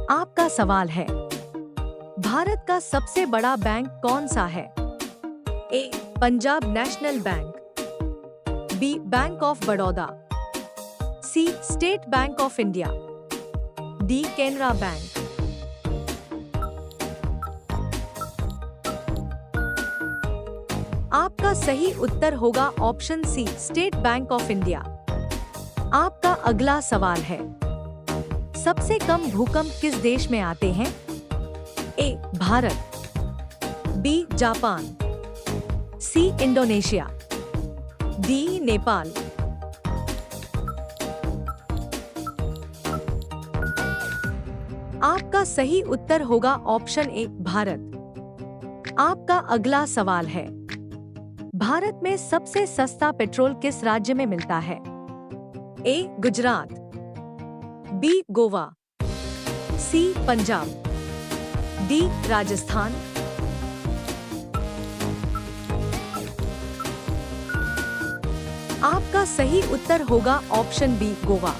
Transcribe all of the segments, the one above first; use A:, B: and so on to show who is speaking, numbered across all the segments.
A: आपका सवाल है, भारत का सबसे बड़ा बैंक कौन सा है? A. Punjab national bank, B. Bank of Baroda, C. State bank of India, D. Canara bank. आपका सही उत्तर होगा option C, state bank of India. आपका अगला सवाल है, सबसे कम भूकंप किस देश में आते हैं? A. Bharat, B. Japan, C. Indonesia, D. Nepal. आपका सही उत्तर होगा ऑप्शन ए, भारत। आपका अगला सवाल है, भारत में सबसे सस्ता पेट्रोल किस राज्य में मिलता है? ए. गुजरात, बी. गोवा, सी. पंजाब, डी. राजस्थान। आपका सही उत्तर होगा ऑप्शन बी, गोवा।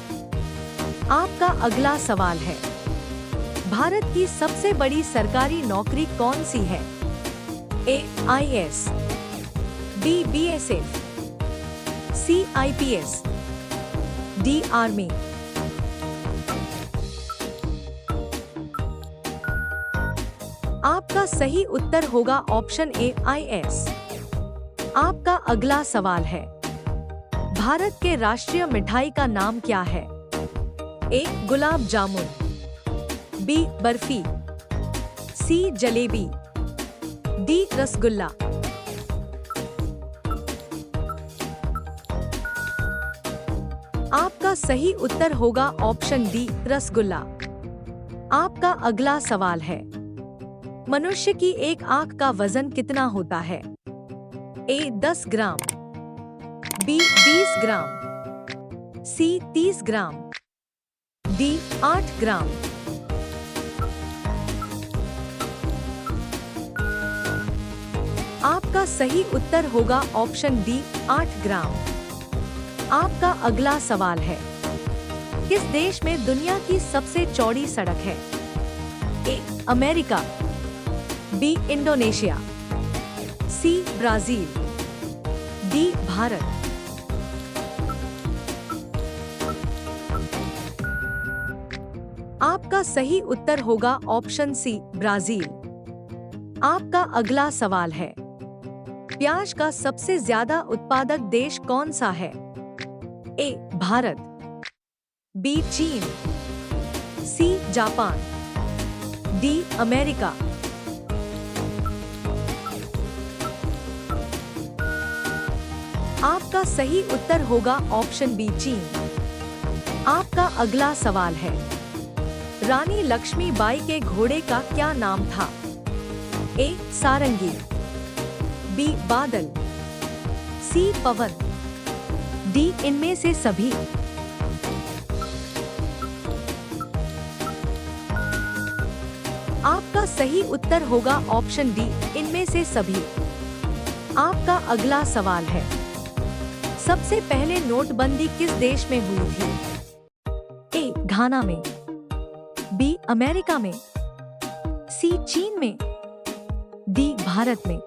A: आपका अगला सवाल है, भारत की सबसे बड़ी सरकारी नौकरी कौन सी है? A. IAS, B. BSF, C. IPS, D. Army. आपका सही उत्तर होगा ऑप्शन ए, IAS। आपका अगला सवाल है, भारत के राष्ट्रीय मिठाई का नाम क्या है? ए. गुलाब जामुन, बी. बर्फी, सी. जलेबी, डी. रसगुल्ला। आपका सही उत्तर होगा ऑप्शन डी, रसगुल्ला। आपका अगला सवाल है, मनुष्य की एक आंख का वजन कितना होता है? ए. 10 ग्राम, बी. 20 ग्राम, सी. 30 ग्राम, डी. 8 ग्राम। आपका सही उत्तर होगा ऑप्शन डी, 8 ग्राम। आपका अगला सवाल है, किस देश में दुनिया की सबसे चौड़ी सड़क है? A. America, B. Indonesia, C. Brazil, D. Bharat. आपका सही उत्तर होगा ऑप्शन सी, ब्राजील। आपका अगला सवाल है, प्याज का सबसे ज्यादा उत्पादक देश कौन सा है? ए. भारत, बी. चीन, सी. Japan, D. अमेरिका। आपका सही उत्तर होगा ऑप्शन बी, चीन। आपका अगला सवाल है, रानी लक्ष्मीबाई के घोड़े का क्या नाम था? ए. सारंगी, बी. बादल, सी. पवन, डी. इनमें से सभी। आपका सही उत्तर होगा ऑप्शन डी, इनमें से सभी। आपका अगला सवाल है, सबसे पहले नोटबंदी किस देश में हुई थी? ए. घाना में, बी. अमेरिका में, सी. चीन में, डी. भारत में।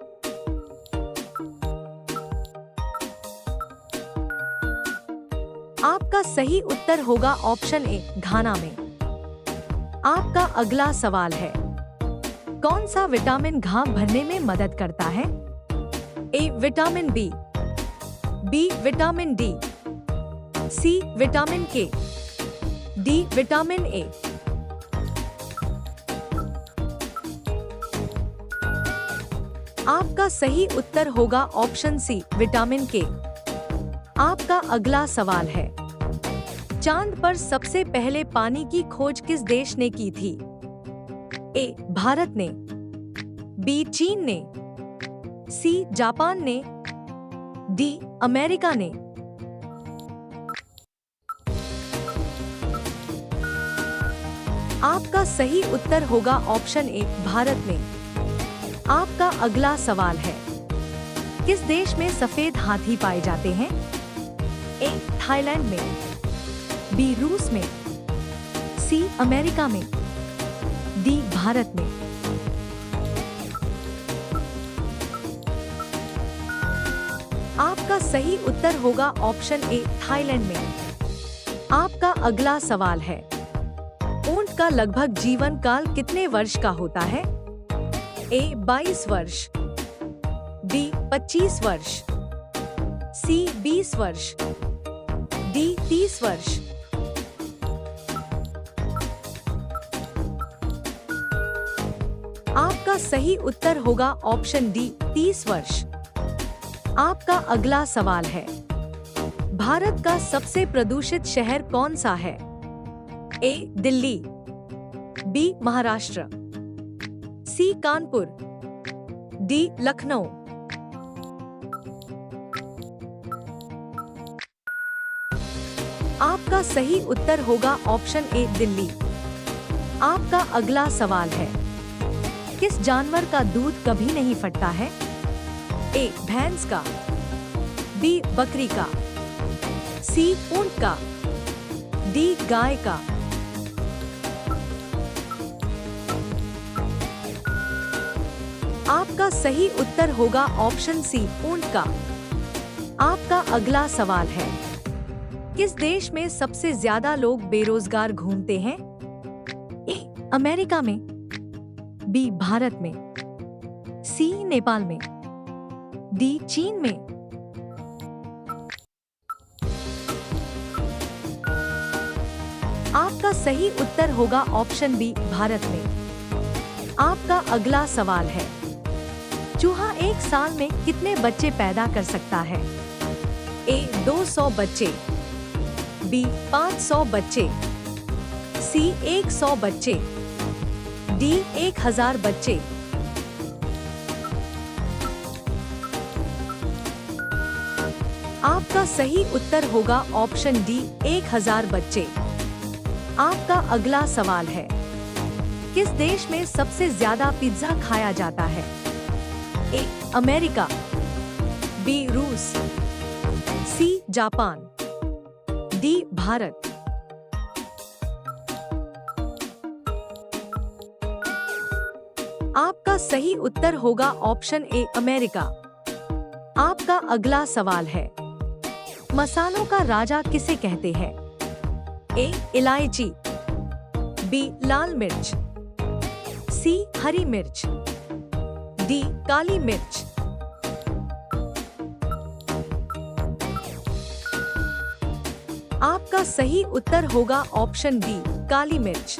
A: आपका सही उत्तर होगा ऑप्शन ए, घाना में। आपका अगला सवाल है, कौन सा विटामिन घाव भरने में मदद करता है? A. Vitamin B, B. Vitamin D, C. Vitamin K, D. Vitamin A. आपका सही उत्तर होगा ऑप्शन सी, विटामिन के। आपका अगला सवाल है, चांद पर सबसे पहले पानी की खोज किस देश ने की थी? ए. भारत ने, बी. चीन ने, सी. जापान ने, डी. अमेरिका ने। आपका सही उत्तर होगा ऑप्शन ए, भारत ने। आपका अगला सवाल है, किस देश में सफेद हाथी पाए जाते हैं? ए. थाईलैंड में, बी. रूस में, सी. अमेरिका में, डी भारत में। आपका सही उत्तर होगा ऑप्शन ए थाईलैंड में। आपका अगला सवाल है, ऊंट का लगभग जीवन काल कितने वर्ष का होता है? ए 22 वर्ष, बी 25 वर्ष, सी 20 वर्ष, डी 30 वर्ष। आपका सही उत्तर होगा ऑप्शन डी 30 वर्ष। आपका अगला सवाल है, भारत का सबसे प्रदूषित शहर कौन सा है? ए दिल्ली, बी महाराष्ट्र, सी कानपुर, डी लखनऊ। आपका सही उत्तर होगा ऑप्शन ए दिल्ली। आपका अगला सवाल है, किस जानवर का दूध कभी नहीं फटता है? ए भैंस का, बी बकरी का, सी ऊंट का, डी गाय का। आपका सही उत्तर होगा ऑप्शन सी ऊंट का। आपका अगला सवाल है, किस देश में सबसे ज्यादा लोग बेरोजगार घूमते हैं? ए अमेरिका में, बी भारत में, सी नेपाल में, डी चीन में। आपका सही उत्तर होगा ऑप्शन बी भारत में। आपका अगला सवाल है, चूहा एक साल में कितने बच्चे पैदा कर सकता है? ए 200 बच्चे, बी 500 बच्चे, सी 100 बच्चे, डी 1000 बच्चे। आपका सही उत्तर होगा ऑप्शन डी 1000 बच्चे। आपका अगला सवाल है, किस देश में सबसे ज्यादा पिज्जा खाया जाता है? ए अमेरिका, बी रूस, सी जापान, डी भारत। आपका सही उत्तर होगा ऑप्शन ए अमेरिका। आपका अगला सवाल है, मसालों का राजा किसे कहते हैं? ए इलायची, बी लाल मिर्च, सी हरी मिर्च, डी काली मिर्च। आपका सही उत्तर होगा ऑप्शन डी काली मिर्च।